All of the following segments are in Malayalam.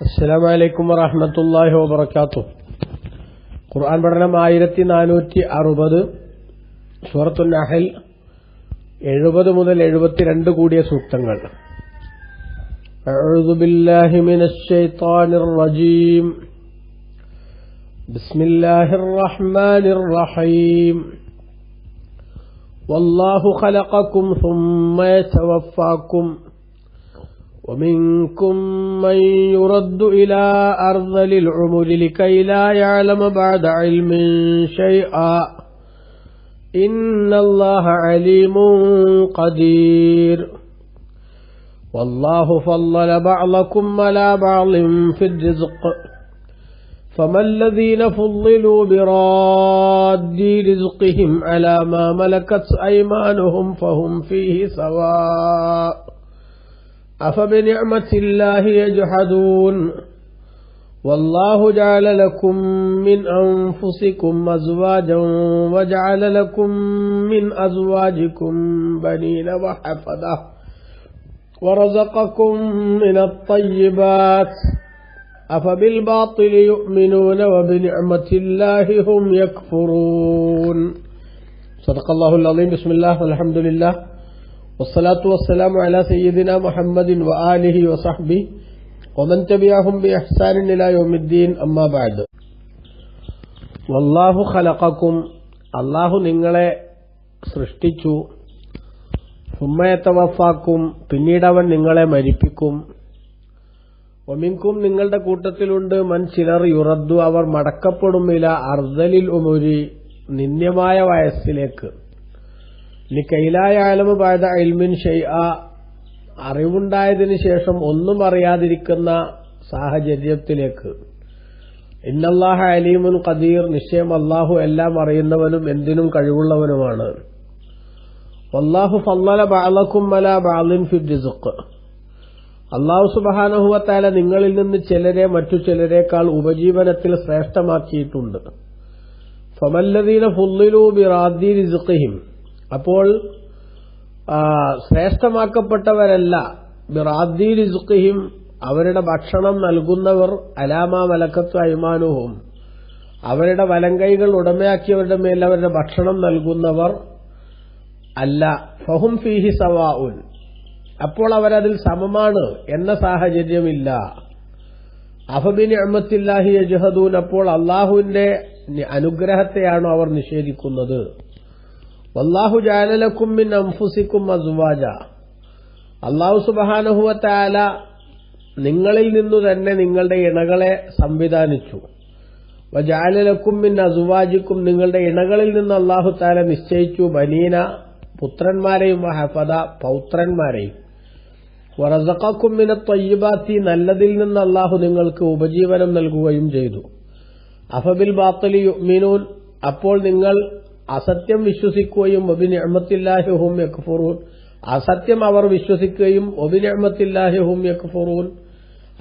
അസ്സലാമു അലൈക്കും വറഹ്മത്തുള്ളാഹി വബറകാതുഹു. ഖുർആൻ പഠനം 1460 സൂറത്തുൻ നഹൽ 70 മുതൽ 72 കൂടിയ സൂക്തങ്ങൾ. അഊദു ബില്ലാഹി മിനശ് ശൈത്വാനിർ റജീം. ബിസ്മില്ലാഹിർ റഹ്മാനിർ റഹീം. വല്ലാഹു ഖലഖക്കും സുമ്മ യതവഫാക്കും ومنكم من يرد إلى أرذل العمر لكي لا يعلم بعد علم شيئا إن الله عليم قدير والله فضل بعضكم على بعض في الرزق فما الذين فضلوا براد رزقهم على ما ملكت أيمانهم فهم فيه سواء أفبنعمة الله يجحدون والله جعل لكم من أنفسكم أزواجا وجعل لكم من أزواجكم بنين وحفدة ورزقكم من الطيبات أفبالباطل يؤمنون وبنعمة الله هم يكفرون. صدق الله العظيم. بسم الله والحمد لله والصلاة والسلام على سيدنا محمد وآله وصحبه ومن تبعهم بإحسان إلى يوم الدين أما بعد. والله خلقكم الله നിങ്ങളെ സൃഷ്ടിച്ചു. ثم يتوفاكم പിന്നീട് അവൻ നിങ്ങളെ മരിപ്പിക്കും. വമിൻകും നിങ്ങളുടെ കൂട്ടത്തിലുണ്ട് മൻ ചിലർ യുറദ്ദു അവർ മടക്കപ്പെടും ഇല അർദലിൽ ഉമുരി നിന്ദ്യമായ വയസ്സിലേക്ക്. ലികൈലായഅലമു ബഅദ ഇൽമിൻ ഷൈഅ അറിവുണ്ടായതിനു ശേഷം ഒന്നും അറിയാതിരിക്കുന്ന സാഹചര്യത്തിലേക്ക്. ഇന്നല്ലാഹ അലീമുൻ ഖദീർ നിശ്ചയം അല്ലാഹു എല്ലാം അറിയുന്നവനും എന്തിനും കഴിവുള്ളവനുമാണ്. വല്ലാഹു ഫളല ബഅലകും അലാ ബഅലിൻ ഫി റിസ്ഖ് അല്ലാഹു സുബ്ഹാനഹു വ തആല നിങ്ങളിൽ നിന്ന് ചിലരെ മറ്റു ചിലരേക്കാൾ ഉപജീവനത്തിൽ ശ്രേഷ്ഠമാക്കിയിട്ടുണ്ട്. ഫമല്ലദീന ഫുള്ളിലു ബിറാദി റിസ്ഖിഹിം അപ്പോൾ ശ്രേഷ്ഠമാക്കപ്പെട്ടവരല്ല ബിറാദി റിസ്ഖിഹിം അവരുടെ ഭക്ഷണം നൽകുന്നവർ അലാമാ മലക്കത്തു അയ്മാനുഹും അവരുടെ വലങ്കൈകൾ ഉടമയാക്കിയവരുടെ മേൽ അവരുടെ ഭക്ഷണം നൽകുന്നവർ അല്ല. ഫഹും ഫീഹി സവാഉൻ അപ്പോൾ അവരതിൽ സമമാണ് എന്ന സാഹചര്യമില്ല. അഫബിനിഅമത്തില്ലാഹി യജ്ഹദൂൻ അപ്പോൾ അല്ലാഹുവിന്റെ അനുഗ്രഹത്തെയാണോ അവർ നിഷേധിക്കുന്നത്. വല്ലാഹു ജഅല ലക്കും മിൻ അൻഫുസികും അസ്വാജ അല്ലാഹു സുബ്ഹാനഹു വ തആല നിങ്ങളിൽ നിന്നു തന്നെ നിങ്ങളുടെ ഇണകളെ സംവിധാനിച്ചു. വജഅല ലക്കും മിൻ അസ്വാജികും നിങ്ങളുടെ ഇണകളിൽ നിന്ന് അല്ലാഹു തആല നിശ്ചയിച്ചു ബനീന പുത്രന്മാരെയും വഹഫദ പൗത്രന്മാരെയും. വറസഖക്കും മിനത് ത്വയ്യിബാത്തി നല്ലതിൽ നിന്ന് അല്ലാഹു നിങ്ങൾക്ക് ഉപജീവനം നൽകുകയും ചെയ്തു. അഫബിൽ ബാത്തിലി യുഅ്മിനൂൻ അപ്പോൾ നിങ്ങൾ അസത്യം വിശ്വസിക്കുകയും വബിനിഅമത്തില്ലാഹി ഹും യക്ഫുറൂൻ അസത്യം അവർ വിശ്വസിക്കുകയും വബിനിഅമത്തില്ലാഹി ഹും യക്ഫുറൂൻ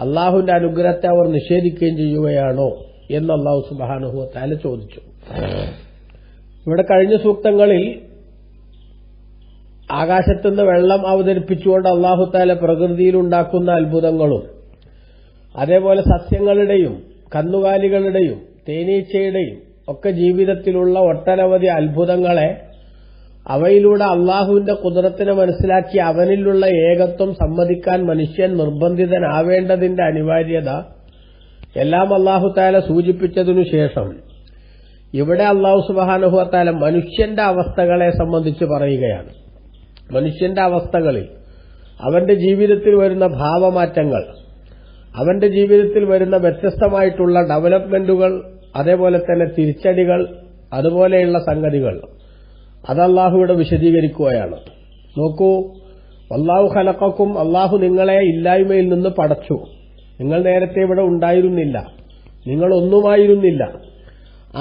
അല്ലാഹുവിന്റെ അനുഗ്രഹത്തെ അവർ നിഷേധിക്കുകയും ചെയ്യുകയാണോ എന്ന് അല്ലാഹു സുബ്ഹാനഹു വ തആല ചോദിച്ചു. ഇവിടെ കഴിഞ്ഞ സൂക്തങ്ങളിൽ ആകാശത്തുനിന്ന് വെള്ളം അവതരിപ്പിച്ചുകൊണ്ട് അല്ലാഹു തആല പ്രകൃതിയിലുണ്ടാക്കുന്ന അത്ഭുതങ്ങളും അതേപോലെ സസ്യങ്ങളുടെയും കന്നുകാലികളുടെയും തേനീച്ചയുടെയും ഒക്കെ ജീവിതത്തിലുള്ള ഒട്ടനവധി അത്ഭുതങ്ങളെ അവയിലൂടെ അള്ളാഹുവിന്റെ ഖുദ്റത്തിനെ മനസ്സിലാക്കി അവനിലുള്ള ഏകത്വം സമ്മതിക്കാൻ മനുഷ്യൻ നിർബന്ധിതനാവേണ്ടതിന്റെ അനിവാര്യത എല്ലാം അല്ലാഹു തആല സൂചിപ്പിച്ചതിനു ശേഷം ഇവിടെ അല്ലാഹു സുബ്ഹാനഹു വ തആല മനുഷ്യന്റെ അവസ്ഥകളെ സംബന്ധിച്ച് പറയുകയാണ്. മനുഷ്യന്റെ അവസ്ഥകളിൽ അവന്റെ ജീവിതത്തിൽ വരുന്ന ഭാവമാറ്റങ്ങൾ, അവന്റെ ജീവിതത്തിൽ വരുന്ന വ്യത്യസ്തമായിട്ടുള്ള ഡെവലപ്മെന്റുകൾ, അതേപോലെ തന്നെ തിരിച്ചടികൾ, അതുപോലെയുള്ള സംഗതികൾ അത് അല്ലാഹു ഇവിടെ വിശദീകരിക്കുകയാണ്. നോക്കൂ, വല്ലാഹു ഖലഖക്കും അല്ലാഹു നിങ്ങളെ ഇല്ലായ്മയിൽ നിന്ന് പടച്ചു. നിങ്ങൾ നേരത്തെ ഇവിടെ ഉണ്ടായിരുന്നില്ല, നിങ്ങൾ ഒന്നുമായിരുന്നില്ല.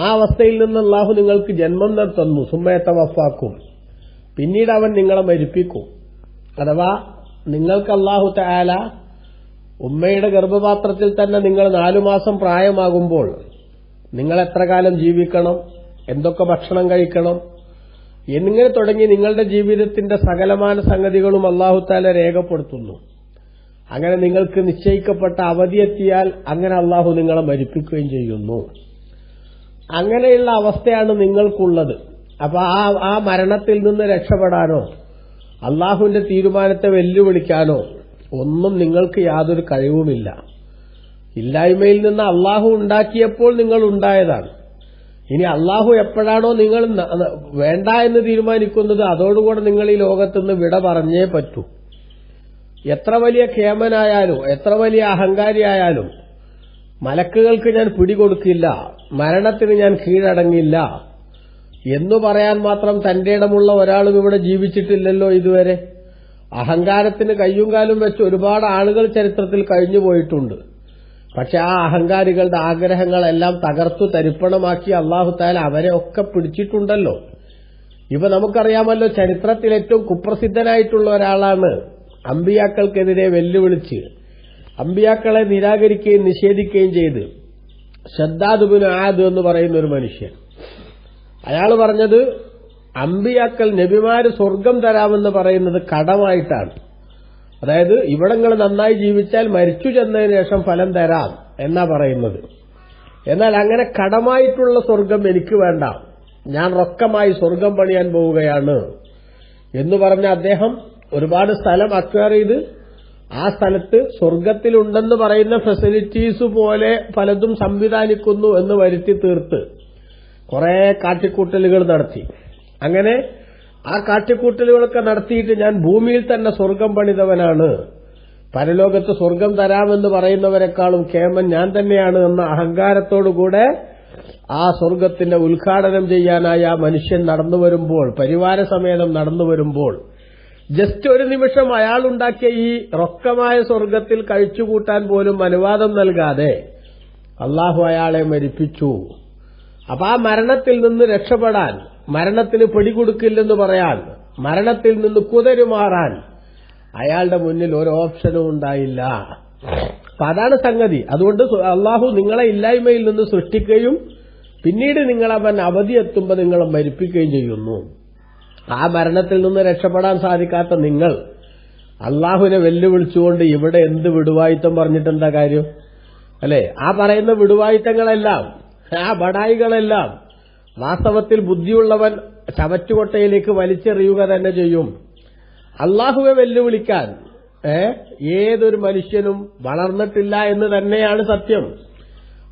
ആ അവസ്ഥയിൽ നിന്ന് അല്ലാഹു നിങ്ങൾക്ക് ജന്മം തന്നു. സുമ്മ യതവഫാക്കും പിന്നീട് അവൻ നിങ്ങളെ മരിപ്പിക്കും. അഥവാ നിങ്ങൾക്ക് അല്ലാഹു തആല ഉമ്മയുടെ ഗർഭപാത്രത്തിൽ തന്നെ നിങ്ങൾ 4 മാസം പ്രായമാകുമ്പോൾ നിങ്ങൾ എത്ര കാലം ജീവിക്കണം, എന്തൊക്കെ ഭക്ഷണം കഴിക്കണം എന്നിങ്ങനെ തുടങ്ങി നിങ്ങളുടെ ജീവിതത്തിന്റെ സകലമാന സംഗതികളും അല്ലാഹു തആല രേഖപ്പെടുത്തുന്നു. അങ്ങനെ നിങ്ങൾക്ക് നിശ്ചയിക്കപ്പെട്ട അവധി എത്തിയാൽ അങ്ങനെ അള്ളാഹു നിങ്ങളെ മരിപ്പിക്കുകയും ചെയ്യുന്നു. അങ്ങനെയുള്ള അവസ്ഥയാണ് നിങ്ങൾക്കുള്ളത്. അപ്പൊ ആ മരണത്തിൽ നിന്ന് രക്ഷപ്പെടാനോ അള്ളാഹുവിന്റെ തീരുമാനത്തെ വെല്ലുവിളിക്കാനോ ഒന്നും നിങ്ങൾക്ക് യാതൊരു കഴിവുമില്ല. ഇല്ലായ്മയിൽ നിന്ന് അള്ളാഹു ഉണ്ടാക്കിയപ്പോൾ നിങ്ങൾ ഉണ്ടായതാണ്. ഇനി അള്ളാഹു എപ്പോഴാണോ നിങ്ങൾ വേണ്ട എന്ന് തീരുമാനിക്കുന്നത് അതോടുകൂടെ നിങ്ങൾ ഈ ലോകത്തുനിന്ന് വിട പറഞ്ഞേ പറ്റൂ. എത്ര വലിയ ഖേമനായാലും എത്ര വലിയ അഹങ്കാരിയായാലും മലക്കുകൾക്ക് ഞാൻ പിടികൊടുക്കില്ല, മരണത്തിന് ഞാൻ കീഴടങ്ങില്ല എന്നു പറയാൻ മാത്രം തന്റെ ഇടമുള്ള ഒരാളും ഇവിടെ ജീവിച്ചിട്ടില്ലല്ലോ ഇതുവരെ. അഹങ്കാരത്തിന് കയ്യും കാലും വെച്ച് ഒരുപാട് ആളുകൾ ചരിത്രത്തിൽ കഴിഞ്ഞു പോയിട്ടുണ്ട്. പക്ഷെ ആ അഹങ്കാരികളുടെ ആഗ്രഹങ്ങളെല്ലാം തകർത്തു തരിപ്പണമാക്കി അല്ലാഹു തആല അവരെ ഒക്കെ പിടിച്ചിട്ടുണ്ടല്ലോ. ഇപ്പൊ നമുക്കറിയാമല്ലോ, ചരിത്രത്തിൽ ഏറ്റവും കുപ്രസിദ്ധനായിട്ടുള്ള ഒരാളാണ് അമ്പിയാക്കൾക്കെതിരെ വെല്ലുവിളിച്ച് അമ്പിയാക്കളെ നിരാകരിക്കുകയും നിഷേധിക്കുകയും ചെയ്ത് ശദ്ദാദ് ഇബ്നു ആദ് എന്ന് പറയുന്ന ഒരു മനുഷ്യൻ. അയാൾ പറഞ്ഞത് അമ്പിയാക്കൾ നബിമാര് സ്വർഗം തരാമെന്ന് പറയുന്നത് കടമായിട്ടാണ്. അതായത് ഇവിടങ്ങൾ നന്നായി ജീവിച്ചാൽ മരിച്ചു ചെന്നതിന് ശേഷം ഫലം തരാം എന്നാ പറയുന്നത്. എന്നാൽ അങ്ങനെ കടമായിട്ടുള്ള സ്വർഗം എനിക്ക് വേണ്ട, ഞാൻ റൊക്കമായി സ്വർഗം പണിയാൻ പോവുകയാണ് എന്ന് പറഞ്ഞ അദ്ദേഹം ഒരുപാട് സ്ഥലം അക്വയർ ചെയ്ത് ആ സ്ഥലത്ത് സ്വർഗത്തിലുണ്ടെന്ന് പറയുന്ന ഫെസിലിറ്റീസ് പോലെ പലതും സംവിധാനിക്കുന്നു എന്ന് വരുത്തി തീർത്ത് കുറെ കാട്ടിക്കൂട്ടലുകൾ നടത്തി. അങ്ങനെ ആ കാട്ടിക്കൂട്ടലുകളൊക്കെ നടത്തിയിട്ട് ഞാൻ ഭൂമിയിൽ തന്നെ സ്വർഗം പണിതവനാണ്, പരലോകത്ത് സ്വർഗം തരാമെന്ന് പറയുന്നവരെക്കാളും കേമൻ ഞാൻ തന്നെയാണ് എന്ന അഹങ്കാരത്തോടുകൂടെ ആ സ്വർഗത്തിന്റെ ഉദ്ഘാടനം ചെയ്യാനായി ആ മനുഷ്യൻ നടന്നു വരുമ്പോൾ, പരിവാരസമേതം നടന്നു വരുമ്പോൾ, ജസ്റ്റ് ഒരു നിമിഷം അയാളുണ്ടാക്കിയ ഈ റൊക്കമായ സ്വർഗത്തിൽ കഴിച്ചുകൂട്ടാൻ പോലും അനുവാദം നൽകാതെ അള്ളാഹു അയാളെ മരിപ്പിച്ചു. അപ്പൊ ആ മരണത്തിൽ നിന്ന് രക്ഷപ്പെടാൻ, മരണത്തിന് പിടികൊടുക്കില്ലെന്ന് പറയാൻ, മരണത്തിൽ നിന്ന് കുതരുമാറാൻ അയാളുടെ മുന്നിൽ ഒരു ഓപ്ഷനും ഉണ്ടായില്ല. അപ്പൊ അതാണ് സംഗതി. അതുകൊണ്ട് അള്ളാഹു നിങ്ങളെ ഇല്ലായ്മയിൽ നിന്ന് സൃഷ്ടിക്കുകയും പിന്നീട് നിങ്ങളവൻ അവധി എത്തുമ്പോൾ നിങ്ങളെ മരിപ്പിക്കുകയും ചെയ്യുന്നു. ആ മരണത്തിൽ നിന്ന് രക്ഷപ്പെടാൻ സാധിക്കാത്ത നിങ്ങൾ അള്ളാഹുവിനെ വെല്ലുവിളിച്ചുകൊണ്ട് ഇവിടെ എന്ത് വിടുവായിത്തം പറഞ്ഞിട്ടെന്താ കാര്യം? അല്ലെ, ആ പറയുന്ന വിടുവായിത്തങ്ങളെല്ലാം, ആ ബടായികളെല്ലാം വാസ്തവത്തിൽ ബുദ്ധിയുള്ളവൻ ചവറ്റുകൊട്ടയിലേക്ക് വലിച്ചെറിയുക തന്നെ ചെയ്യും. അള്ളാഹുവെ വെല്ലുവിളിക്കാൻ ഏതൊരു മനുഷ്യനും വളർന്നിട്ടില്ല എന്ന് തന്നെയാണ് സത്യം.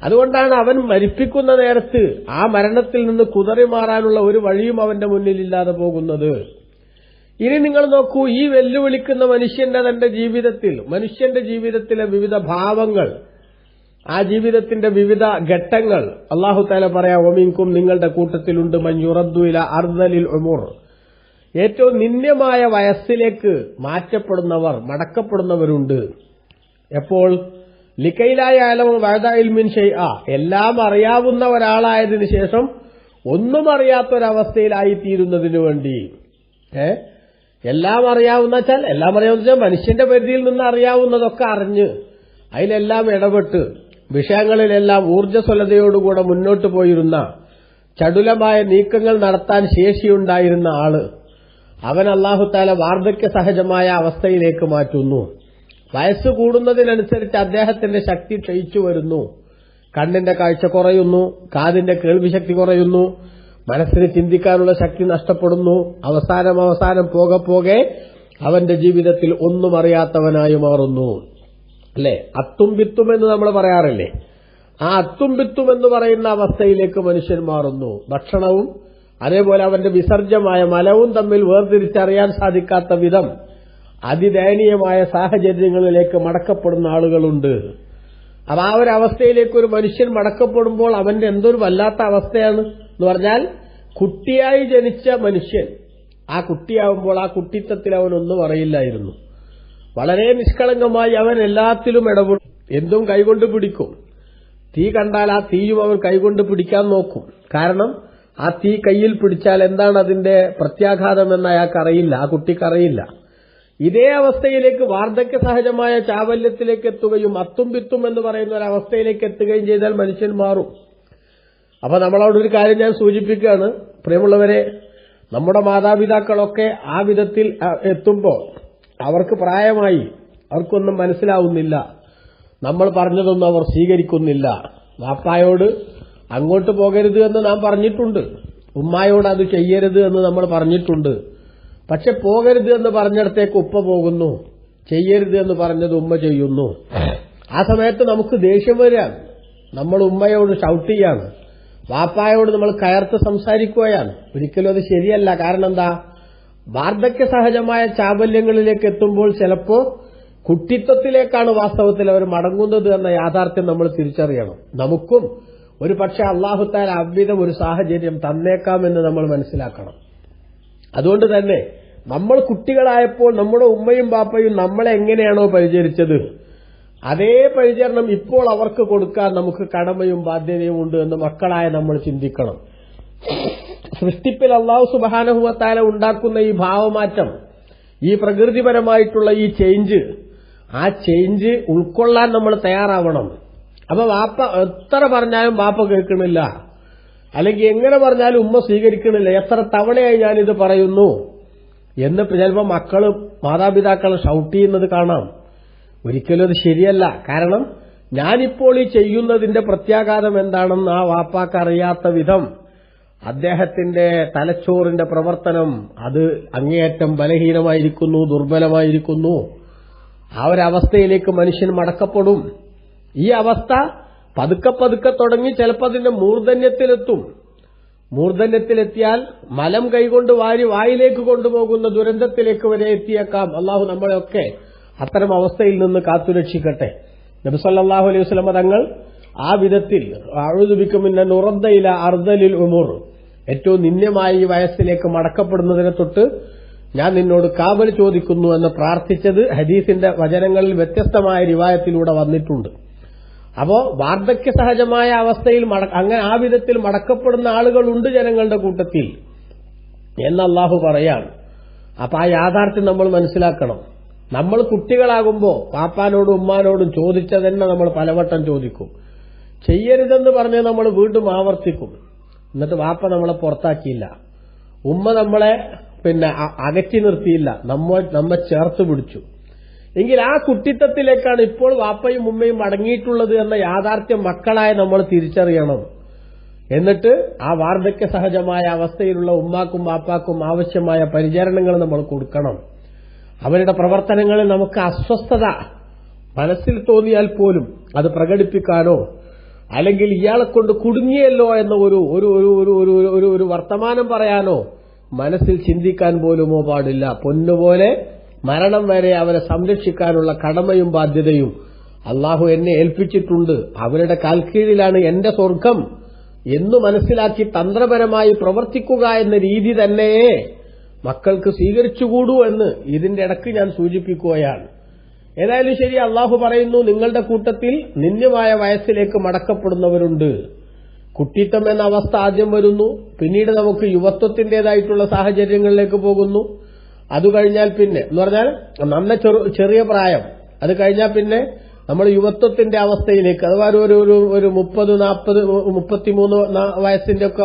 അതുകൊണ്ടാണ് അവൻ മരിപ്പിക്കുന്ന നേരത്ത് ആ മരണത്തിൽ നിന്ന് കുതറി മാറാനുള്ള ഒരു വഴിയും അവന്റെ മുന്നിലില്ലാതെ പോകുന്നത്. ഇനി നിങ്ങൾ നോക്കൂ, ഈ വെല്ലുവിളിക്കുന്ന തന്റെ ജീവിതത്തിൽ, മനുഷ്യന്റെ ജീവിതത്തിലെ വിവിധ ഭാവങ്ങൾ, ആ ജീവിതത്തിന്റെ വിവിധ ഘട്ടങ്ങൾ അല്ലാഹു തആല പറയാ, വമിൻകും നിങ്ങളുടെ കൂട്ടത്തിലുണ്ട് മൻ യുറദ്ദു ഇലാ അർദലിൽ ഉമർ, ഏറ്റവും നിന്ദ്യമായ വയസ്സിലേക്ക് മാറ്റപ്പെടുന്നവർ, മടക്കപ്പെടുന്നവരുണ്ട്. എപ്പോൾ? ലിക്കൈലായ അലമു വഅദ ഇൽമിൻ ഷൈഅ, എല്ലാം അറിയാവുന്ന ഒരാളായതിനു ശേഷം ഒന്നും അറിയാത്തൊരവസ്ഥയിലായി തീരുന്നതിനു വേണ്ടി. എല്ലാം അറിയാവുന്ന മനുഷ്യന്റെ പരിധിയിൽ നിന്ന് അറിയാവുന്നതൊക്കെ അറിഞ്ഞ് അതിലെല്ലാം ഇടപെട്ട് വിഷയങ്ങളിലെല്ലാം ഊർജ്ജസ്വലതയോടുകൂടെ മുന്നോട്ട് പോയിരുന്ന, ചടുലമായ നീക്കങ്ങൾ നടത്താൻ ശേഷിയുണ്ടായിരുന്ന ആള്, അവൻ അല്ലാഹു തആല വാർദ്ധക്യ സഹജമായ അവസ്ഥയിലേക്ക് മാറ്റുന്നു. വയസ്സ് കൂടുന്നതിനനുസരിച്ച് അദ്ദേഹത്തിന്റെ ശക്തി ക്ഷയിച്ചു വരുന്നു. കണ്ണിന്റെ കാഴ്ച കുറയുന്നു, കാതിന്റെ കേൾവിശക്തി കുറയുന്നു, മനസ്സിന് ചിന്തിക്കാനുള്ള ശക്തി നഷ്ടപ്പെടുന്നു. അവസാനം പോകെ അവന്റെ ജീവിതത്തിൽ ഒന്നും അറിയാത്തവനായി മാറുന്നു. അല്ലെ, അത്തും വിത്തും എന്ന് നമ്മൾ പറയാറില്ലേ, ആ അത്തും വിത്തും എന്ന് പറയുന്ന അവസ്ഥയിലേക്ക് മനുഷ്യൻ മാറുന്നു. ഭക്ഷണവും അതേപോലെ അവന്റെ വിസർജ്യമായ മലവും തമ്മിൽ വേർതിരിച്ചറിയാൻ സാധിക്കാത്ത വിധം അതിദയനീയമായ സാഹചര്യങ്ങളിലേക്ക് മടക്കപ്പെടുന്ന ആളുകളുണ്ട്. അപ്പൊ ആ ഒരു അവസ്ഥയിലേക്ക് ഒരു മനുഷ്യൻ മടക്കപ്പെടുമ്പോൾ അവന്റെ എന്തൊരു വല്ലാത്ത അവസ്ഥയാണ് എന്ന് പറഞ്ഞാൽ, കുട്ടിയായി ജനിച്ച മനുഷ്യൻ ആ കുട്ടിയാവുമ്പോൾ ആ കുട്ടിത്തത്തിൽ അവനൊന്നും അറിയില്ലായിരുന്നു. വളരെ നിഷ്കളങ്കമായി അവൻ എല്ലാത്തിലും ഇടപെടും, എന്തും കൈകൊണ്ട് പിടിക്കും. തീ കണ്ടാൽ ആ തീയും അവൻ കൈകൊണ്ട് പിടിക്കാൻ നോക്കും. കാരണം ആ തീ കയ്യിൽ പിടിച്ചാൽ എന്താണ് അതിന്റെ പ്രത്യാഘാതമെന്ന് അയാൾക്കറിയില്ല, ആ കുട്ടിക്കറിയില്ല. ഇതേ അവസ്ഥയിലേക്ക് വാർദ്ധക്യ സഹജമായ ചാവല്യത്തിലേക്ക് എത്തുകയും അത്തും പിത്തും എന്ന് പറയുന്ന ഒരു അവസ്ഥയിലേക്ക് എത്തുകയും ചെയ്താൽ മനുഷ്യൻ മാറും. അപ്പൊ നമ്മളോടൊരു കാര്യം ഞാൻ സൂചിപ്പിക്കുകയാണ്, പ്രിയമുള്ളവരെ, നമ്മുടെ മാതാപിതാക്കളൊക്കെ ആ വിധത്തിൽ എത്തുമ്പോൾ അവർക്ക് പ്രായമായി, അവർക്കൊന്നും മനസ്സിലാവുന്നില്ല, നമ്മൾ പറഞ്ഞതൊന്നും അവർ സ്വീകരിക്കുന്നില്ല. വാപ്പായോട് അങ്ങോട്ട് പോകരുത് എന്ന് നാം പറഞ്ഞിട്ടുണ്ട്, ഉമ്മായോട് അത് ചെയ്യരുത് എന്ന് നമ്മൾ പറഞ്ഞിട്ടുണ്ട്. പക്ഷെ പോകരുത് എന്ന് പറഞ്ഞിടത്തേക്ക് ഉപ്പ പോകുന്നു, ചെയ്യരുത് എന്ന് പറഞ്ഞത് ഉമ്മ ചെയ്യുന്നു. ആ സമയത്ത് നമുക്ക് ദേഷ്യം വരികയാണ്, നമ്മൾ ഉമ്മയോട് ഷൗട്ട് ചെയ്യാണ്, വാപ്പായോട് നമ്മൾ കയർത്ത് സംസാരിക്കുകയാണ്. ഒരിക്കലും അത് ശരിയല്ല. കാരണം എന്താ, വാർദ്ധക്യ സഹജമായ ചാബല്യങ്ങളിലേക്ക് എത്തുമ്പോൾ ചിലപ്പോ കുട്ടിത്വത്തിലേക്കാണ് വാസ്തവത്തിൽ അവർ മടങ്ങുന്നത് എന്ന യാഥാർത്ഥ്യം നമ്മൾ തിരിച്ചറിയണം. നമുക്കും ഒരു പക്ഷെ അല്ലാഹു തആല അவ்விധം ഒരു സാഹചര്യം തന്നേക്കാമെന്ന് നമ്മൾ മനസ്സിലാക്കണം. അതുകൊണ്ട് തന്നെ നമ്മൾ കുട്ടികളായപ്പോൾ നമ്മുടെ ഉമ്മയും ബാപ്പയും നമ്മളെ എങ്ങനെയാണോ പരിചരിച്ചത്, അതേ പരിചരണം ഇപ്പോൾ അവർക്ക് കൊടുക്കാൻ നമുക്ക് കടമയും ബാധ്യതയും ഉണ്ട് എന്ന് മക്കളായ നമ്മൾ ചിന്തിക്കണം. സൃഷ്ടിപ്പിൽ അല്ലാഹു സുബ്ഹാനഹു വ തആല ഉണ്ടാക്കുന്ന ഈ ഭാവമാറ്റം, ഈ പ്രകൃതിപരമായിട്ടുള്ള ഈ ചേഞ്ച്, ആ ചേഞ്ച് ഉൾക്കൊള്ളാൻ നമ്മൾ തയ്യാറാവണം. അപ്പൊ വാപ്പ എത്ര പറഞ്ഞാലും വാപ്പ കേൾക്കണില്ല, അല്ലെങ്കിൽ എങ്ങനെ പറഞ്ഞാലും ഉമ്മ സ്വീകരിക്കണില്ല, എത്ര തവണയായി ഞാനിത് പറയുന്നു എന്ന് ചിലപ്പോൾ മക്കള് മാതാപിതാക്കൾ ഷൗട്ട് ചെയ്യുന്നത് കാണാം. ഒരിക്കലും അത് ശരിയല്ല. കാരണം ഞാനിപ്പോൾ ഈ ചെയ്യുന്നതിന്റെ പ്രത്യാഘാതം എന്താണെന്ന് ആ വാപ്പാക്ക് അറിയാത്ത വിധം അദ്ദേഹത്തിന്റെ തലച്ചോറിന്റെ പ്രവർത്തനം അത് അങ്ങേയറ്റം ബലഹീനമായിരിക്കുന്നു, ദുർബലമായിരിക്കുന്നു. ആ ഒരവസ്ഥയിലേക്ക് മനുഷ്യൻ മടക്കപ്പെടും. ഈ അവസ്ഥ പതുക്കെ പതുക്കെ തുടങ്ങി ചിലപ്പോൾ അതിന്റെ മൂർധന്യത്തിലെത്തും. മൂർധന്യത്തിലെത്തിയാൽ മലം കൈകൊണ്ട് വാരി വായിലേക്ക് കൊണ്ടുപോകുന്ന ദുരന്തത്തിലേക്ക് വരെ എത്തിയേക്കാം. അള്ളാഹു നമ്മളെയൊക്കെ അത്തരം അവസ്ഥയിൽ നിന്ന് കാത്തുരക്ഷിക്കട്ടെ. നബി സല്ലല്ലാഹു അലൈഹി വസല്ലം തങ്ങൾ ആ വിധത്തിൽ അഊദു ബിക മിൻ നുറദ്ദ ഇലാ അർദലിൽ ഉമൂർ, ഏറ്റവും നിന്ദ്യമായ ഈ വയസ്സിലേക്ക് മടക്കപ്പെടുന്നതിനെ തൊട്ട് ഞാൻ നിന്നോട് കാവൽ ചോദിക്കുന്നു എന്ന് പ്രാർത്ഥിച്ചത് ഹദീസിന്റെ വചനങ്ങളിൽ വ്യത്യസ്തമായ റിവായത്തിലൂടെ വന്നിട്ടുണ്ട്. അപ്പോ വാർദ്ധക്യ സഹജമായ അവസ്ഥയിൽ അങ്ങനെ ആ വിധത്തിൽ മടക്കപ്പെടുന്ന ആളുകളുണ്ട് ജനങ്ങളുടെ കൂട്ടത്തിൽ എന്ന് അല്ലാഹു പറയാണ്. അപ്പൊ ആ യാഥാർത്ഥ്യം നമ്മൾ മനസ്സിലാക്കണം. നമ്മൾ കുട്ടികളാകുമ്പോൾ പാപ്പാനോടും ഉമ്മാനോടും ചോദിച്ചതന്നെ നമ്മൾ പലവട്ടം ചോദിക്കും. ചെയ്യരുതെന്ന് പറഞ്ഞ് നമ്മൾ വീണ്ടും ആവർത്തിക്കും. എന്നിട്ട് വാപ്പ നമ്മളെ പുറത്താക്കിയില്ല, ഉമ്മ നമ്മളെ അകറ്റി നിർത്തിയില്ല, നമ്മെ ചേർത്ത് പിടിച്ചു. എങ്കിൽ ആ കുട്ടിത്തത്തിലേക്കാണ് ഇപ്പോൾ വാപ്പയും ഉമ്മയും മടങ്ങിയിട്ടുള്ളത് എന്ന യാഥാർത്ഥ്യം മക്കളായ നമ്മൾ തിരിച്ചറിയണം. എന്നിട്ട് ആ വാർദ്ധക്യ സഹജമായ അവസ്ഥയിലുള്ള ഉമ്മാക്കും വാപ്പാക്കും ആവശ്യമായ പരിചരണങ്ങൾ നമ്മൾ കൊടുക്കണം. അവരുടെ പ്രവർത്തനങ്ങളിൽ നമുക്ക് അസ്വസ്ഥത മനസ്സിൽ തോന്നിയാൽ പോലും അത് പ്രകടിപ്പിക്കാനോ അല്ലെങ്കിൽ ഇയാളെ കൊണ്ട് കുടുങ്ങിയല്ലോ എന്ന ഒരു വർത്തമാനം പറയാനോ മനസ്സിൽ ചിന്തിക്കാൻ പോലുമോ പാടില്ല. പൊന്നുപോലെ മരണം വരെ അവരെ സംരക്ഷിക്കാനുള്ള കടമയും ബാധ്യതയും അള്ളാഹു എന്നെ ഏൽപ്പിച്ചിട്ടുണ്ട്. അവരുടെ കാൽക്കീഴിലാണ് എന്റെ സ്വർഗം എന്നു മനസ്സിലാക്കി തന്ത്രപരമായി പ്രവർത്തിക്കുക എന്ന രീതി തന്നെ മക്കൾക്ക് സ്വീകരിച്ചുകൂടൂ എന്ന് ഇതിന്റെ ഇടയ്ക്ക് ഞാൻ സൂചിപ്പിക്കുകയാണ്. ഏതായാലും ശരി, അള്ളാഹു പറയുന്നു, നിങ്ങളുടെ കൂട്ടത്തിൽ നിന്ദ്യമായ വയസ്സിലേക്ക് മടക്കപ്പെടുന്നവരുണ്ട്. കുട്ടിത്തം എന്ന അവസ്ഥ ആദ്യം വരുന്നു, പിന്നീട് നമുക്ക് യുവത്വത്തിന്റേതായിട്ടുള്ള സാഹചര്യങ്ങളിലേക്ക് പോകുന്നു. അത് കഴിഞ്ഞാൽ പിന്നെ എന്ന് പറഞ്ഞാൽ നന്ന ചെറിയ പ്രായം, അത് കഴിഞ്ഞാൽ പിന്നെ നമ്മൾ യുവത്വത്തിന്റെ അവസ്ഥയിലേക്ക്, അഥവാ ഒരു 30, 40, 33 വയസ്സിന്റെ ഒക്കെ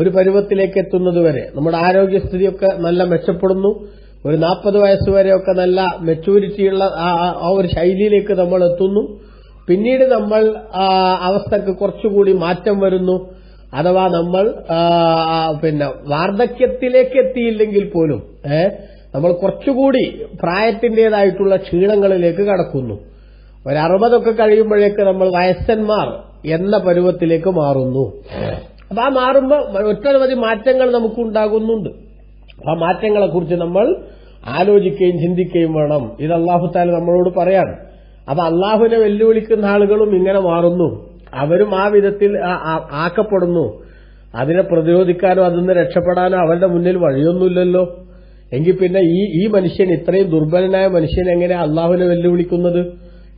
ഒരു പരുവത്തിലേക്ക് എത്തുന്നത് വരെ നമ്മുടെ ആരോഗ്യസ്ഥിതിയൊക്കെ നല്ല മെച്ചപ്പെടുന്നു. ഒരു 40 വയസ്സുവരെയൊക്കെ നല്ല മെച്ചൂരിറ്റിയുള്ള ആ ഒരു ശൈലിയിലേക്ക് നമ്മൾ എത്തുന്നു. പിന്നീട് നമ്മൾ അവസ്ഥക്ക് കുറച്ചുകൂടി മാറ്റം വരുന്നു. അഥവാ നമ്മൾ വാർദ്ധക്യത്തിലേക്ക് എത്തിയില്ലെങ്കിൽ പോലും നമ്മൾ കുറച്ചുകൂടി പ്രായത്തിന്റേതായിട്ടുള്ള ക്ഷീണങ്ങളിലേക്ക് കടക്കുന്നു. ഒരു 60 കഴിയുമ്പോഴേക്ക് നമ്മൾ വയസ്സന്മാർ എന്ന പരുവത്തിലേക്ക് മാറുന്നു. അപ്പൊ ആ മാറുമ്പോൾ ഒട്ടനവധി മാറ്റങ്ങൾ നമുക്കുണ്ടാകുന്നുണ്ട്. ആ മാറ്റങ്ങളെക്കുറിച്ച് നമ്മൾ ആലോചിക്കുകയും ചിന്തിക്കുകയും വേണം. ഇത് അല്ലാഹു തആല നമ്മളോട് പറയാണ്. അപ്പൊ അള്ളാഹുവിനെ വെല്ലുവിളിക്കുന്ന ആളുകളും ഇങ്ങനെ മാറുന്നു, അവരും ആ വിധത്തിൽ ആക്കപ്പെടുന്നു. അതിനെ പ്രതിരോധിക്കാനോ അതിൽ നിന്ന് രക്ഷപ്പെടാനോ അവരുടെ മുന്നിൽ വഴിയൊന്നുമില്ലല്ലോ. എങ്കിൽ പിന്നെ ഈ മനുഷ്യൻ, ഇത്രയും ദുർബലനായ മനുഷ്യൻ എങ്ങനെ അള്ളാഹുവിനെ വെല്ലുവിളിക്കുന്നത്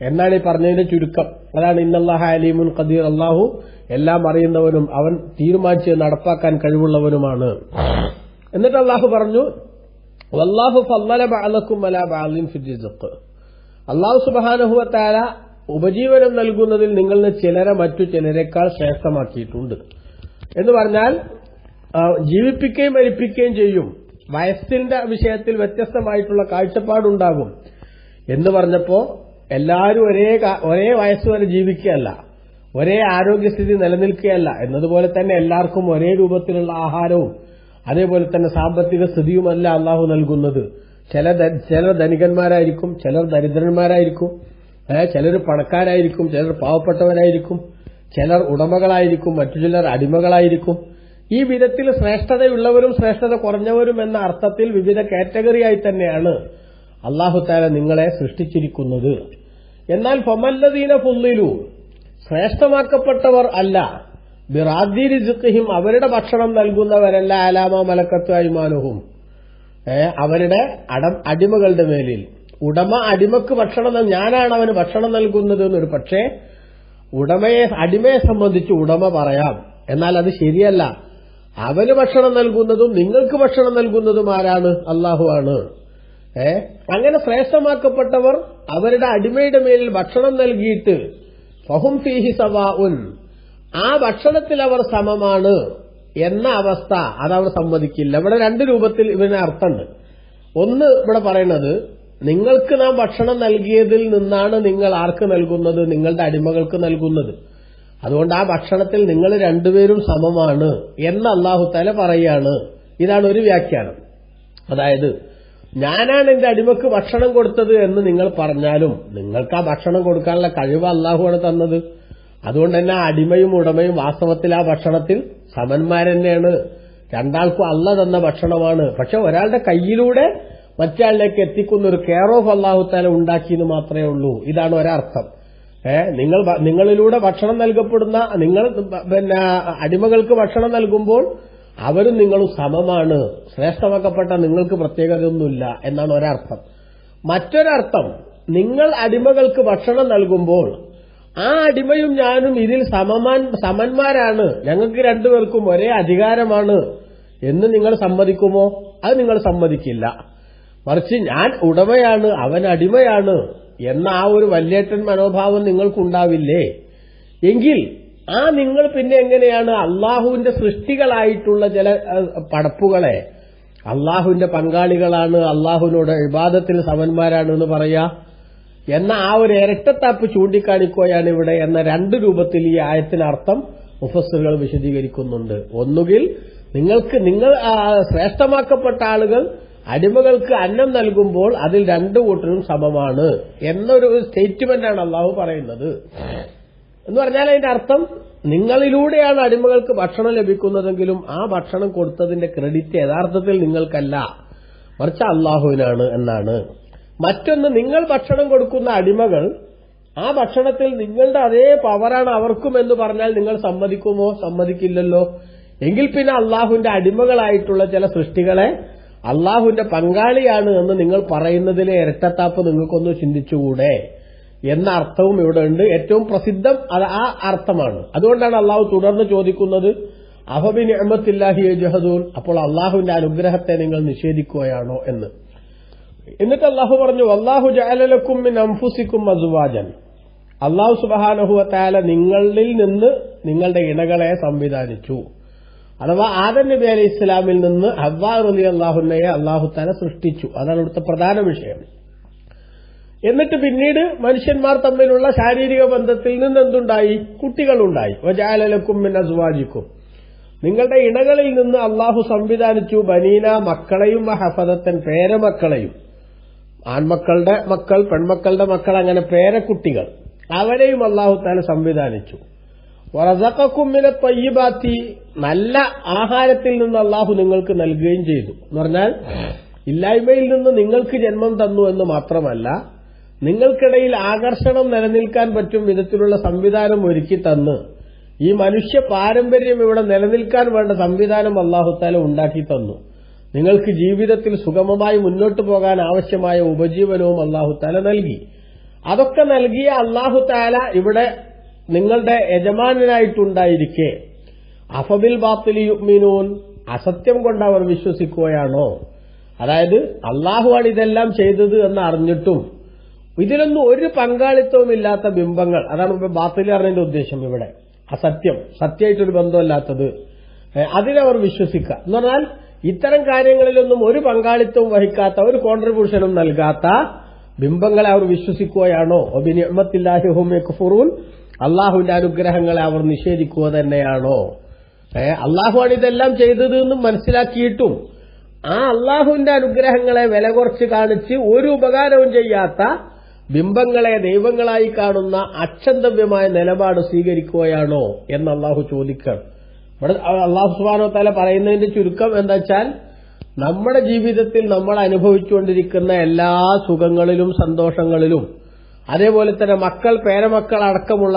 എന്നാണ് ഈ പറഞ്ഞതിന്റെ ചുരുക്കം. അതാണ് ഇന്നല്ലാഹ അലീമുൻ ഖദീർ, അള്ളാഹു എല്ലാം അറിയുന്നവനും അവൻ തീരുമാനിച്ച് നടപ്പാക്കാൻ കഴിവുള്ളവനുമാണ്. എന്നിട്ട് അള്ളാഹു പറഞ്ഞു, വല്ലാഹു ഫളല ബഅലക്കും അലാ ബഅലിൻ ഫി റിസ്ഖ്, അള്ളാഹു സുബ്ഹാനഹു വ തആല ഉപജീവനം നൽകുന്നതിൽ നിങ്ങളിൽ ചിലരെ മറ്റു ചിലരെക്കാൾ ശ്രേഷ്ഠമാക്കിയിട്ടുണ്ട് എന്ന് പറഞ്ഞാൽ ജീവിപ്പിക്കുകയും മരിപ്പിക്കുകയും ചെയ്യും. വയസ്സിന്റെ വിഷയത്തിൽ വ്യത്യസ്തമായിട്ടുള്ള കാഴ്ചപ്പാടുണ്ടാകും. എന്ന് പറഞ്ഞപ്പോ എല്ലാവരും ഒരേ വയസ്സുവരെ ജീവിക്കുകയല്ല, ഒരേ ആരോഗ്യസ്ഥിതി നിലനിൽക്കുകയല്ല എന്നതുപോലെ തന്നെ എല്ലാവർക്കും ഒരേ രൂപത്തിലുള്ള ആഹാരവും അതേപോലെ തന്നെ സാമ്പത്തിക സ്ഥിതിയുമല്ല അള്ളാഹു നൽകുന്നത്. ചിലർ ധനികന്മാരായിരിക്കും, ചിലർ ദരിദ്രന്മാരായിരിക്കും, ചിലർ പണക്കാരായിരിക്കും, ചിലർ പാവപ്പെട്ടവരായിരിക്കും, ചിലർ ഉടമകളായിരിക്കും, മറ്റു ചിലർ അടിമകളായിരിക്കും. ഈ വിധത്തിൽ ശ്രേഷ്ഠതയുള്ളവരും ശ്രേഷ്ഠത കുറഞ്ഞവരും എന്ന അർത്ഥത്തിൽ വിവിധ കാറ്റഗറിയായി തന്നെയാണ് അല്ലാഹു തആല നിങ്ങളെ സൃഷ്ടിച്ചിരിക്കുന്നത്. എന്നാൽ ഫമല്ലദീന ഫുള്ളിലു, ശ്രേഷ്ഠമാക്കപ്പെട്ടവർ അല്ല, ബിറാദി റിസ്ഖിഹിം, അവരുടെ ഭക്ഷണം നൽകുന്നവരല്ല, അലാമ മലക്കത്ത് അയ്മാനുഹും, അവരുടെ അടിമകളുടെ മേലിൽ. ഉടമ അടിമക്ക് ഭക്ഷണം, ഞാനാണ് അവന് ഭക്ഷണം നൽകുന്നത് എന്നൊരു പക്ഷേ അടിമയെ സംബന്ധിച്ച് ഉടമ പറയാം. എന്നാൽ അത് ശരിയല്ല. അവന് ഭക്ഷണം നൽകുന്നതും നിങ്ങൾക്ക് ഭക്ഷണം നൽകുന്നതും ആരാണ്? അല്ലാഹു ആണ്. അങ്ങനെ ശ്രേഷ്ഠമാക്കപ്പെട്ടവർ അവരുടെ അടിമയുടെ മേലിൽ ഭക്ഷണം നൽകിയിട്ട് ഫഹും ഫീഹി സവാഉൻ, ആ ഭക്ഷണത്തിൽ അവർ സമമാണ് എന്ന അവസ്ഥ അതവർ സമ്മതിക്കില്ല. ഇവിടെ രണ്ട് രൂപത്തിൽ ഇതിന് അർത്ഥമുണ്ട്. ഒന്ന് ഇവിടെ പറയുന്നത്, നിങ്ങൾക്ക് നാം ഭക്ഷണം നൽകിയതിൽ നിന്നാണ് നിങ്ങൾ ആർക്ക് നൽകുന്നത്? നിങ്ങളുടെ അടിമകൾക്ക് നൽകുന്നത്. അതുകൊണ്ട് ആ ഭക്ഷണത്തിൽ നിങ്ങൾ രണ്ടുപേരും സമമാണ് എന്ന് അല്ലാഹു തആല പറയാണ്. ഇതാണ് ഒരു വ്യാഖ്യാനം. അതായത് ഞാനാണ് എന്റെ അടിമക്ക് ഭക്ഷണം കൊടുത്തത് എന്ന് നിങ്ങൾ പറഞ്ഞാലും നിങ്ങൾക്ക് ആ ഭക്ഷണം കൊടുക്കാനുള്ള കഴിവ് അല്ലാഹുവാണ് തന്നത്. അതുകൊണ്ട് തന്നെ ആ അടിമയും ഉടമയും വാസ്തവത്തിൽ ആ ഭക്ഷണത്തിൽ സമന്മാരെന്നെയാണ്. രണ്ടാൾക്കും അല്ല തന്ന ഭക്ഷണമാണ്. പക്ഷെ ഒരാളുടെ കയ്യിലൂടെ മറ്റയാളിലേക്ക് എത്തിക്കുന്ന ഒരു കെയർ ഓഫ് അല്ലാഹു തആല ഉണ്ടാക്കിയെന്ന് മാത്രമേ ഉള്ളൂ. ഇതാണ് ഒരർത്ഥം. നിങ്ങളിലൂടെ ഭക്ഷണം നൽകപ്പെടുന്ന നിങ്ങൾ അടിമകൾക്ക് ഭക്ഷണം നൽകുമ്പോൾ അവരും നിങ്ങളും സമമാണ്, ശ്രേഷ്ഠമാക്കപ്പെട്ട നിങ്ങൾക്ക് പ്രത്യേകതയൊന്നുമില്ല എന്നാണ് ഒരർത്ഥം. മറ്റൊരർത്ഥം, നിങ്ങൾ അടിമകൾക്ക് ഭക്ഷണം നൽകുമ്പോൾ ആ അടിമയും ഞാനും ഇതിൽ സമന്മാരാണ്, ഞങ്ങൾക്ക് രണ്ടുപേർക്കും ഒരേ അധികാരമാണ് എന്ന് നിങ്ങൾ സമ്മതിക്കുമോ? അത് നിങ്ങൾ സമ്മതിക്കില്ല. മറിച്ച് ഞാൻ ഉടമയാണ്, അവൻ അടിമയാണ് എന്ന ആ ഒരു വല്യേട്ടൻ മനോഭാവം നിങ്ങൾക്കുണ്ടാവില്ലേ? എങ്കിൽ ആ നിങ്ങൾ പിന്നെ എങ്ങനെയാണ് അള്ളാഹുവിന്റെ സൃഷ്ടികളായിട്ടുള്ള ചില പടപ്പുകളെ അള്ളാഹുവിന്റെ പങ്കാളികളാണ്, അള്ളാഹുവിനോട് ഇബാദത്തിൽ സമന്മാരാണ് എന്ന് പറയാ എന്ന ആ ഒരു ഇരട്ടത്താപ്പ് ചൂണ്ടിക്കാണിക്കുകയാണ് ഇവിടെ എന്ന രണ്ട് രൂപത്തിൽ ഈ ആയത്തിനർത്ഥം മുഫസ്സിറുകൾ വിശദീകരിക്കുന്നുണ്ട്. ഒന്നുകിൽ നിങ്ങൾ ശ്രേഷ്ഠമാക്കപ്പെട്ട ആളുകൾ അടിമകൾക്ക് അന്നം നൽകുമ്പോൾ അതിൽ രണ്ടു കൂട്ടരും സമമാണ് എന്നൊരു സ്റ്റേറ്റ്മെന്റാണ് അള്ളാഹു പറയുന്നത്. എന്ന് പറഞ്ഞാൽ അതിന്റെ അർത്ഥം, നിങ്ങളിലൂടെയാണ് അടിമകൾക്ക് ഭക്ഷണം ലഭിക്കുന്നതെങ്കിലും ആ ഭക്ഷണം കൊടുത്തതിന്റെ ക്രെഡിറ്റ് യഥാർത്ഥത്തിൽ നിങ്ങൾക്കല്ല, മറിച്ച് അള്ളാഹുവിനാണ് എന്നാണ്. മറ്റൊന്ന്, നിങ്ങൾ ഭക്ഷണം കൊടുക്കുന്ന അടിമകൾ ആ ഭക്ഷണത്തിൽ നിങ്ങളുടെ അതേ പവറാണ് അവർക്കും എന്ന് പറഞ്ഞാൽ നിങ്ങൾ സമ്മതിക്കുമോ? സമ്മതിക്കില്ലല്ലോ. എങ്കിൽ പിന്നെ അള്ളാഹുവിന്റെ അടിമകളായിട്ടുള്ള ചില സൃഷ്ടികളെ അള്ളാഹുവിന്റെ പങ്കാളിയാണ് എന്ന് നിങ്ങൾ പറയുന്നതിലെ ഇരട്ടത്താപ്പ് നിങ്ങൾക്കൊന്ന് ചിന്തിച്ചുകൂടെ എന്ന അർത്ഥവും ഇവിടെ ഉണ്ട്. ഏറ്റവും പ്രസിദ്ധം അത് ആ അർത്ഥമാണ്. അതുകൊണ്ടാണ് അള്ളാഹു തുടർന്ന് ചോദിക്കുന്നത്, അഫബി നിഅമത്തില്ലാഹി യജ്ഹദൂൻ, അപ്പോൾ അള്ളാഹുവിന്റെ അനുഗ്രഹത്തെ നിങ്ങൾ നിഷേധിക്കുകയാണോ എന്ന്. എന്നിട്ട് അള്ളാഹു പറഞ്ഞു, വല്ലാഹു ജഅല ലക്കും മിൻ അൻഫുസിക്കും അസ്വാജൻ, അള്ളാഹു സുബ്ഹാനഹു വ തആല നിങ്ങളിൽ നിന്ന് നിങ്ങളുടെ ഇണകളെ സംവിധാനിച്ചു. അഥവാ ആദം നബി അലൈഹി ഇസ്ലാമിൽ നിന്ന് ഹവ്വാ റളിയല്ലാഹുന്നയെ അള്ളാഹു തആല സൃഷ്ടിച്ചു. അതാണ് ഇവിടുത്തെ പ്രധാന വിഷയം. എന്നിട്ട് പിന്നീട് മനുഷ്യന്മാർ തമ്മിലുള്ള ശാരീരിക ബന്ധത്തിൽ നിന്ന് എന്തുണ്ടായി? കുട്ടികളുണ്ടായി. വജഅല ലക്കും മിൻ അസ്വാജിക്കും, നിങ്ങളുടെ ഇണകളിൽ നിന്ന് അള്ളാഹു സംവിധാനിച്ചു ബനീന, മക്കളെയും ഹഫദത്തൻ, പേരമക്കളെയും, ആൺമക്കളുടെ മക്കൾ, പെൺമക്കളുടെ മക്കൾ, അങ്ങനെ പേരക്കുട്ടികൾ, അവരെയും അള്ളാഹു തആല സംവിധാനിച്ചു. വറസഖക്കും മിനത് തയ്യിബാത്തി, നല്ല ആഹാരത്തിൽ നിന്ന് അള്ളാഹു നിങ്ങൾക്ക് നൽകുകയും ചെയ്തു. എന്ന് പറഞ്ഞാൽ ഇല്ലായ്മയിൽ നിന്ന് നിങ്ങൾക്ക് ജന്മം തന്നു എന്ന് മാത്രമല്ല, നിങ്ങൾക്കിടയിൽ ആകർഷണം നിലനിൽക്കാൻ പറ്റും വിധത്തിലുള്ള സംവിധാനം ഒരുക്കി തന്ന് ഈ മനുഷ്യ പാരമ്പര്യം ഇവിടെ നിലനിൽക്കാൻ വേണ്ട സംവിധാനം അല്ലാഹു തആല ഉണ്ടാക്കി തന്നു. നിങ്ങൾക്ക് ജീവിതത്തിൽ സുഗമമായി മുന്നോട്ടു പോകാൻ ആവശ്യമായ ഉപജീവനവും അല്ലാഹു തആല നൽകി. അതൊക്കെ നൽകിയ അല്ലാഹു തആല ഇവിടെ നിങ്ങളുടെ യജമാനായിട്ടുണ്ടായിരിക്കെ അഫബിൽ ബാത്തിലി യുഅ്മിനൂൻ, അസത്യം കൊണ്ട് അവർ വിശ്വസിക്കുകയാണോ? അതായത് അല്ലാഹുവാണ് ഇതെല്ലാം ചെയ്തത് എന്ന് അറിഞ്ഞിട്ടും ഇതിലൊന്നും ഒരു പങ്കാളിത്തവുമില്ലാത്ത ബിംബങ്ങൾ, അതാണ് ബാത്തിലി അറിഞ്ഞതിന്റെ ഉദ്ദേശം ഇവിടെ. അസത്യം, സത്യമായിട്ടൊരു ബന്ധമല്ലാത്തത്, അതിനവർ വിശ്വസിക്കുക എന്ന് പറഞ്ഞാൽ ഇത്തരം കാര്യങ്ങളിലൊന്നും ഒരു പങ്കാളിത്തവും വഹിക്കാത്ത, ഒരു കോൺട്രിബ്യൂഷനും നൽകാത്ത ബിംബങ്ങളെ അവർ വിശ്വസിക്കുകയാണോ? വബിനിഅ്മത്തില്ലാഹി ഹും യക്ഫുറൂൻ, അള്ളാഹുവിന്റെ അനുഗ്രഹങ്ങളെ അവർ നിഷേധിക്കുക തന്നെയാണോ? അള്ളാഹുവാണ് ഇതെല്ലാം ചെയ്തത് എന്നും മനസ്സിലാക്കിയിട്ടും ആ അള്ളാഹുവിന്റെ അനുഗ്രഹങ്ങളെ വില കുറച്ച് കാണിച്ച് ഒരു ഉപകാരവും ചെയ്യാത്ത ബിംബങ്ങളെ ദൈവങ്ങളായി കാണുന്ന അക്ഷന്തവ്യമായ നിലപാട് സ്വീകരിക്കുകയാണോ എന്ന് അള്ളാഹു ചോദിക്കണം. ഇവിടെ അള്ളാഹു സുബ്ഹാനഹു വ തആല പറയുന്നതിന്റെ ചുരുക്കം എന്താ വെച്ചാൽ, നമ്മുടെ ജീവിതത്തിൽ നമ്മൾ അനുഭവിച്ചുകൊണ്ടിരിക്കുന്ന എല്ലാ സുഖങ്ങളിലും സന്തോഷങ്ങളിലും അതേപോലെ തന്നെ മക്കൾ പേരമക്കൾ അടക്കമുള്ള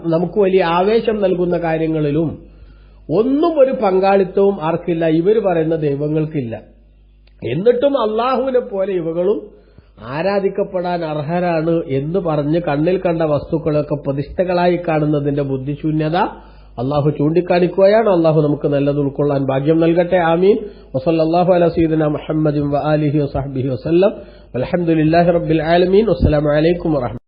നമുക്ക് വലിയ ആവേശം നൽകുന്ന കാര്യങ്ങളിലും ഒന്നും ഒരു പങ്കാളിത്തവും ആർക്കില്ല, ഇവർ പറയുന്ന ദൈവങ്ങൾക്കില്ല. എന്നിട്ടും അള്ളാഹുവിനെ പോലെ ഇവകളും ആരാധിക്കപ്പെടാൻ അർഹരാണ് എന്ന് പറഞ്ഞ് കണ്ണിൽ കണ്ട വസ്തുക്കളൊക്കെ പ്രതിഷ്ഠകളായി കാണുന്നതിന്റെ ബുദ്ധിശൂന്യത അള്ളാഹു ചൂണ്ടിക്കാണിക്കുകയാണ്. അള്ളാഹു നമുക്ക് നല്ലത് ഉൾക്കൊള്ളാൻ ഭാഗ്യം നൽകട്ടെ. ആമീൻ. വസല്ലല്ലാഹു അലാ സയ്യിദിനാ മുഹമ്മദിൻ വആലിഹി വസഹ്ബിഹി വസല്ലം. വൽഹംദുലില്ലാഹി റബ്ബിൽ ആലമീൻ. വസ്സലാമു അലൈക്കും വറഹ്മത്തുള്ളാഹി.